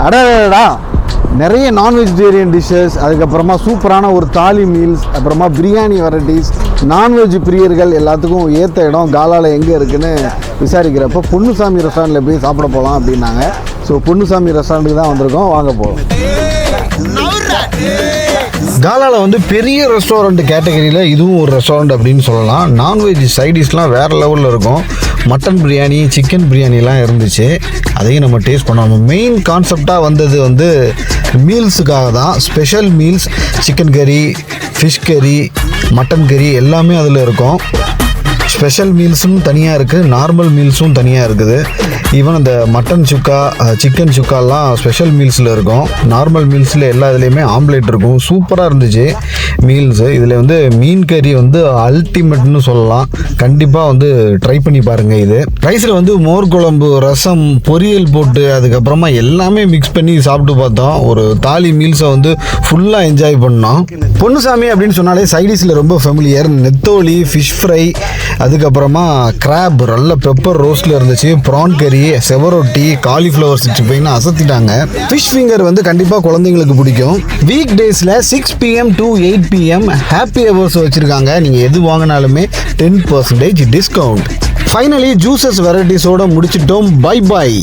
அடடா, நிறைய நான் வெஜிடேரியன் டிஷ்ஷஸ், அதுக்கப்புறமா சூப்பரான ஒரு தாலி மீல்ஸ், அப்புறமா பிரியாணி வெரைட்டிஸ், நான்வெஜ் பிரியர்கள் எல்லாத்துக்கும் ஏற்ற இடம் காலாவில் எங்கே இருக்குதுன்னு விசாரிக்கிறப்போ பொன்னுசாமி ரெஸ்டாரண்ட்டில் போய் சாப்பிட போகலாம் அப்படின்னாங்க. ஸோ பொன்னுசாமி ரெஸ்டாரண்ட்டுக்கு தான் வந்திருக்கோம், வாங்க போகலாம். காலாவில் வந்து பெரிய ரெஸ்டாரண்ட் கேட்டகரியில் இதுவும் ஒரு ரெஸ்டாரண்ட் அப்படின்னு சொல்லலாம். நான்வெஜ் சைடிஷ்லாம் வேறு லெவலில் இருக்கும். மட்டன் பிரியாணி, சிக்கன் பிரியாணிலாம் இருந்துச்சு. அதையும் நம்ம டேஸ்ட் பண்ணோம். மெயின் கான்செப்டாக வந்தது வந்து மீல்ஸுக்காக தான். ஸ்பெஷல் மீல்ஸ், சிக்கன் கறி, ஃபிஷ் கறி, மட்டன் கறி எல்லாமே அதில் இருக்கும். ஸ்பெஷல் மீல்ஸும் தனியாக இருக்குது, நார்மல் மீல்ஸும் தனியாக இருக்குது. ஈவன் அந்த மட்டன் சுக்கா, சிக்கன் சுக்காலாம் ஸ்பெஷல் மீல்ஸில் இருக்கும். நார்மல் மீல்ஸில் எல்லா இதுலேயுமே ஆம்லேட் இருக்கும். சூப்பராக இருந்துச்சு மீல்ஸு. இதில் வந்து மீன் கறி வந்து அல்டிமேட்னு சொல்லலாம். கண்டிப்பாக வந்து ட்ரை பண்ணி பாருங்கள். இது ரைஸில் வந்து மோர் குழம்பு, ரசம், பொரியல் போட்டு அதுக்கப்புறமா எல்லாமே மிக்ஸ் பண்ணி சாப்பிட்டு பார்த்தோம். ஒரு தாலி மீல்ஸை வந்து ஃபுல்லாக என்ஜாய் பண்ணோம். பொன்னுசாமி அப்படின்னு சொன்னாலே சைடிஷில் ரொம்ப ஃபெமிலியர். நெத்தோலி, ஃபிஷ் ஃப்ரை, அதுக்கப்புறமா கிராப் நல்ல பெப்பர் ரோஸ்ட்டில் இருந்துச்சு. ப்ரான் கறி, செவரொட்டி, காலிஃப்ளவர் 65 அசத்திட்டாங்க. ஃபிஷ் ஃபிங்கர் வந்து கண்டிப்பாக குழந்தைங்களுக்கு பிடிக்கும். வீக் டேஸில் 6 PM to 8 PM happy hours வச்சுருக்காங்க. நீங்கள் எது வாங்கினாலுமே 10% டிஸ்கவுண்ட். ஃபைனலி ஜூஸஸ் வெரைட்டிஸோடு முடிச்சிட்டோம். Bye bye.